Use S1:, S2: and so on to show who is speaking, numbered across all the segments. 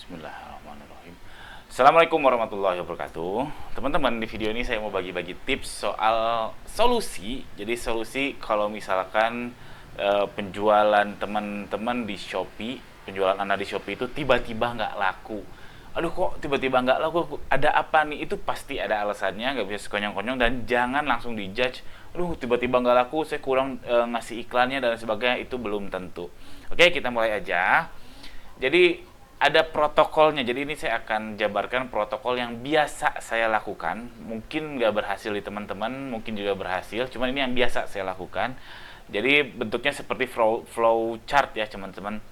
S1: Bismillahirrahmanirrahim. Assalamualaikum warahmatullahi wabarakatuh. Teman-teman, di video ini saya mau bagi-bagi tips soal solusi. Jadi solusi kalau misalkan penjualan teman-teman di Shopee, penjualan Anda di Shopee itu tiba-tiba nggak laku. Aduh, kok tiba-tiba nggak laku? Ada apa nih? Itu pasti ada alasannya, nggak bisa sekonyong-konyong, dan jangan langsung dijudge. Aduh, tiba-tiba nggak laku, saya kurang ngasih iklannya dan sebagainya. Itu belum tentu. Oke, kita mulai aja. Jadi ada protokolnya. Jadi ini saya akan jabarkan protokol yang biasa saya lakukan. Mungkin nggak berhasil di teman-teman, mungkin juga berhasil. Cuman ini yang biasa saya lakukan. Jadi bentuknya seperti flow chart ya teman-teman.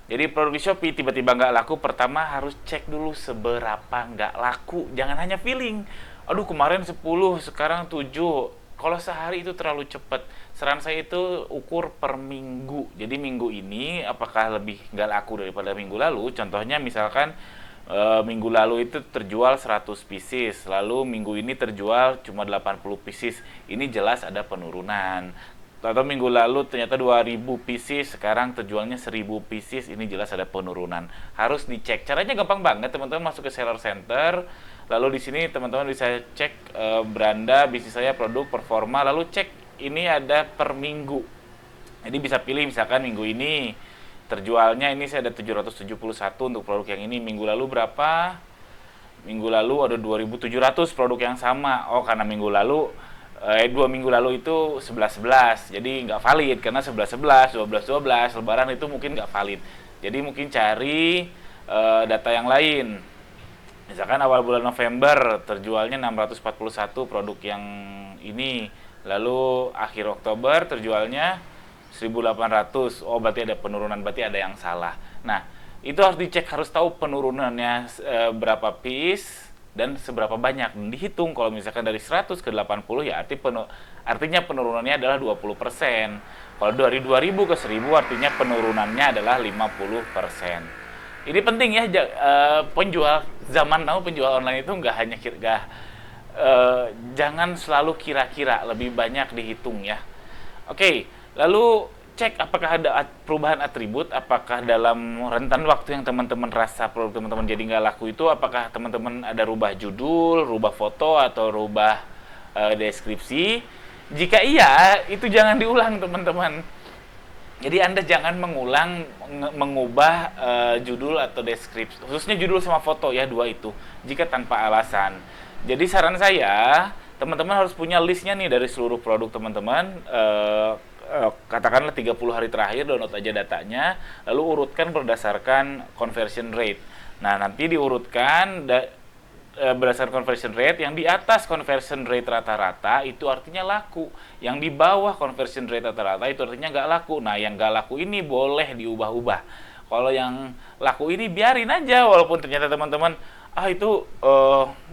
S1: Jadi produk di Shopee tiba-tiba nggak laku, pertama harus cek dulu seberapa nggak laku. Jangan hanya feeling. Aduh, kemarin 10, sekarang 7. Kalau sehari itu terlalu cepat. Saran saya itu ukur per minggu. Jadi minggu ini apakah lebih nggak laku daripada minggu lalu? Contohnya misalkan minggu lalu itu terjual 100 pieces, lalu minggu ini terjual cuma 80 pieces. Ini jelas ada penurunan. Atau minggu lalu ternyata 2000 pieces, sekarang terjualnya 1000 pieces, ini jelas ada penurunan. Harus dicek. Caranya gampang banget, teman-teman masuk ke seller center. Lalu di sini teman-teman bisa cek beranda bisnis saya, produk, performa, lalu cek ini ada per minggu. Jadi bisa pilih misalkan minggu ini terjualnya ini saya ada 771 untuk produk yang ini. Minggu lalu berapa? Minggu lalu ada 2700 produk yang sama. Oh, karena minggu lalu 2 minggu lalu itu 11-11, jadi nggak valid karena 11-11, 12-12, lebaran itu mungkin nggak valid. Jadi mungkin cari data yang lain. Misalkan awal bulan November terjualnya 641 produk yang ini, lalu akhir Oktober terjualnya 1800. Oh, berarti ada penurunan, berarti ada yang salah. Nah, itu harus dicek, harus tahu penurunannya berapa piece dan seberapa banyak. Dihitung kalau misalkan dari 100 ke 80 ya artinya penurunannya adalah 20%. Kalau dari 2000 ke 1000 artinya penurunannya adalah 50%. Ini penting ya, penjual zaman now, penjual online itu nggak hanya jangan selalu kira-kira, lebih banyak dihitung ya. Oke, lalu cek apakah ada perubahan atribut, apakah dalam rentan waktu yang teman-teman rasa produk teman-teman jadi nggak laku itu, apakah teman-teman ada rubah judul, rubah foto, atau rubah deskripsi. Jika iya, itu jangan diulang teman-teman. Jadi Anda jangan mengubah judul atau deskripsi, khususnya judul sama foto ya, dua itu, jika tanpa alasan. Jadi saran saya, teman-teman harus punya listnya nih dari seluruh produk teman-teman, katakanlah 30 hari terakhir, download aja datanya, lalu urutkan berdasarkan conversion rate. Nah, nanti diurutkan berdasarkan conversion rate. Yang di atas conversion rate rata-rata itu artinya laku, yang di bawah conversion rate rata-rata itu artinya nggak laku. Nah, yang nggak laku ini boleh diubah-ubah. Kalau yang laku ini biarin aja, walaupun ternyata teman-teman itu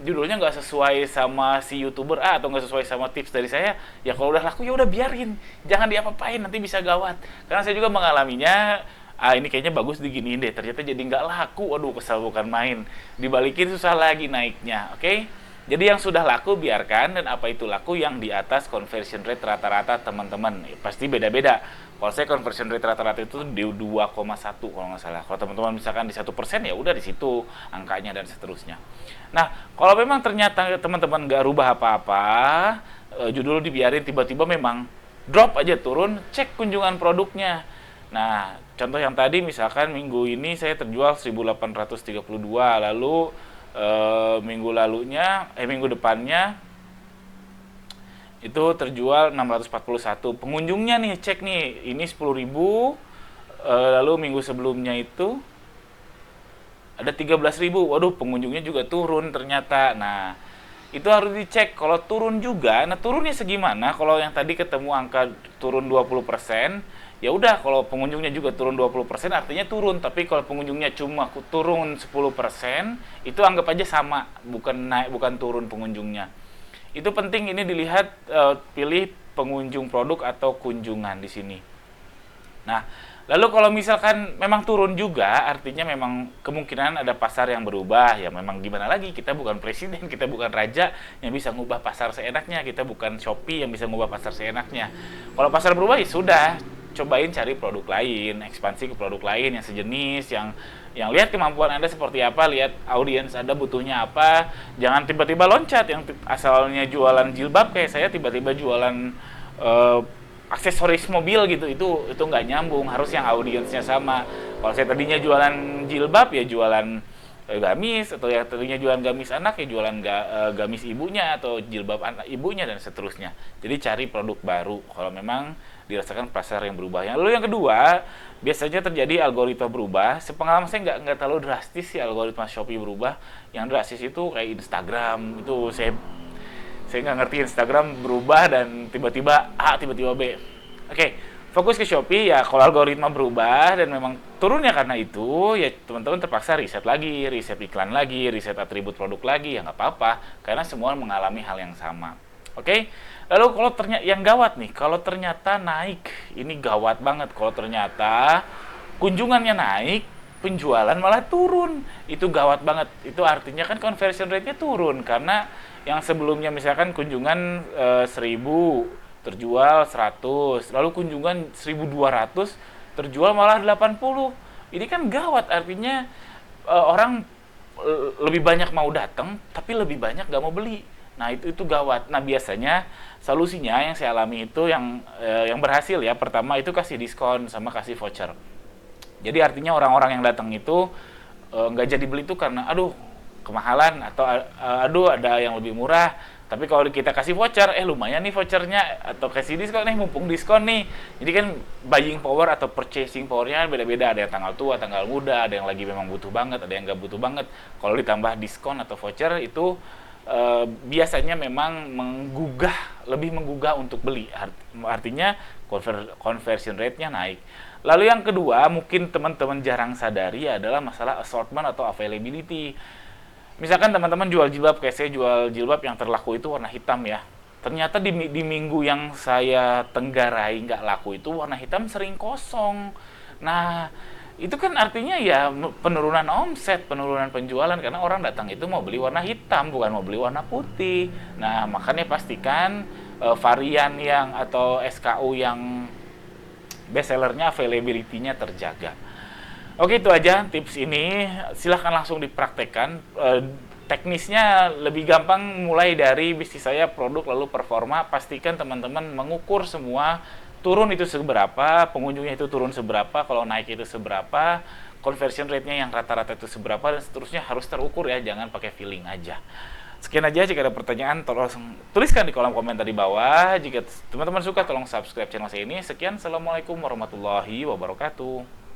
S1: judulnya nggak sesuai sama si youtuber A atau nggak sesuai sama tips dari saya, ya kalau udah laku ya udah biarin, jangan diapa-apain, nanti bisa gawat. Karena saya juga mengalaminya. Ini kayaknya bagus diginiin deh, ternyata jadi nggak laku. Waduh, kesal bukan main, dibalikin susah lagi naiknya. Oke, jadi yang sudah laku biarkan, dan apa itu laku, yang di atas conversion rate rata-rata teman-teman. Pasti beda-beda. Kalau saya conversion rate rata-rata itu di 2,1 kalau nggak salah. Kalau teman-teman misalkan di 1%, ya udah di situ angkanya dan seterusnya. Nah, kalau memang ternyata teman-teman nggak rubah apa-apa, judul dibiarin, tiba-tiba memang drop aja turun, cek kunjungan produknya. Nah, contoh yang tadi misalkan minggu ini saya terjual 1832, lalu minggu depannya itu terjual 641. Pengunjungnya nih, cek nih, ini 10.000, lalu minggu sebelumnya itu ada 13.000. Waduh, pengunjungnya juga turun ternyata. Nah, itu harus dicek. Kalau turun juga, nah turunnya segimana? Kalau yang tadi ketemu angka turun 20%, ya udah, kalau pengunjungnya juga turun 20% artinya turun. Tapi kalau pengunjungnya cuma turun 10%, itu anggap aja sama, bukan naik, bukan turun pengunjungnya. Itu penting, ini dilihat, pilih pengunjung produk atau kunjungan di sini. Nah, lalu kalau misalkan memang turun juga, artinya memang kemungkinan ada pasar yang berubah. Ya memang gimana lagi, kita bukan presiden, kita bukan raja yang bisa ngubah pasar seenaknya, kita bukan Shopee yang bisa ngubah pasar seenaknya. Kalau pasar berubah ya sudah, cobain cari produk lain, ekspansi ke produk lain yang sejenis, yang lihat kemampuan Anda seperti apa, lihat audiens Anda butuhnya apa. Jangan tiba-tiba loncat yang asalnya jualan jilbab kayak saya tiba-tiba jualan eh, aksesoris mobil gitu. Itu nggak nyambung, harus yang audiensnya sama. Kalau saya tadinya jualan jilbab ya jualan gamis, atau yang tadinya jualan gamis anak ya jualan gamis ibunya atau jilbab anak ibunya dan seterusnya. Jadi cari produk baru kalau memang dirasakan pasar yang berubah. Lalu yang kedua, biasanya terjadi algoritma berubah. Sepengalaman saya nggak terlalu drastis sih algoritma Shopee berubah. Yang drastis itu kayak Instagram, itu saya nggak ngerti Instagram berubah dan tiba-tiba A tiba-tiba B. Oke, fokus ke Shopee ya. Kalau algoritma berubah dan memang turunnya karena itu, ya teman-teman terpaksa riset lagi, riset iklan lagi, riset atribut produk lagi, ya nggak apa-apa karena semua mengalami hal yang sama. Oke, lalu kalau ternyata yang gawat nih, kalau ternyata naik, ini gawat banget. Kalau ternyata kunjungannya naik, penjualan malah turun, itu gawat banget. Itu artinya kan conversion rate-nya turun karena yang sebelumnya misalkan kunjungan 1000 terjual 100, lalu kunjungan 1200 terjual malah 80. Ini kan gawat, artinya orang lebih banyak mau datang tapi lebih banyak gak mau beli. Nah, itu gawat. Nah, biasanya solusinya yang saya alami itu yang berhasil ya. Pertama itu kasih diskon sama kasih voucher. Jadi artinya orang-orang yang datang itu nggak jadi beli itu karena aduh kemahalan atau aduh ada yang lebih murah. Tapi kalau kita kasih voucher, lumayan nih vouchernya, atau kasih diskon nih, mumpung diskon nih. Jadi kan buying power atau purchasing powernya beda-beda. Ada yang tanggal tua, tanggal muda, ada yang lagi memang butuh banget, ada yang nggak butuh banget. Kalau ditambah diskon atau voucher itu biasanya memang lebih menggugah untuk beli. Artinya conversion rate-nya naik. Lalu yang kedua, mungkin teman-teman jarang sadari adalah masalah assortment atau availability. Misalkan teman-teman jual jilbab, kayak saya jual jilbab yang terlaku itu warna hitam ya. Ternyata di minggu yang saya tenggarai nggak laku itu warna hitam sering kosong. Nah, itu kan artinya ya penurunan omset, penurunan penjualan karena orang datang itu mau beli warna hitam, bukan mau beli warna putih. Nah, makanya pastikan varian yang atau SKU yang best sellernya availability-nya terjaga. Oke, itu aja tips ini. Silahkan langsung dipraktekkan. Teknisnya lebih gampang mulai dari bisnis saya produk lalu performa. Pastikan teman-teman mengukur semua, turun itu seberapa, pengunjungnya itu turun seberapa, kalau naik itu seberapa, conversion rate-nya yang rata-rata itu seberapa, dan seterusnya harus terukur ya, jangan pakai feeling aja. Sekian aja, jika ada pertanyaan tolong tuliskan di kolom komentar di bawah. Jika teman-teman suka tolong subscribe channel saya ini. Sekian, assalamualaikum warahmatullahi wabarakatuh.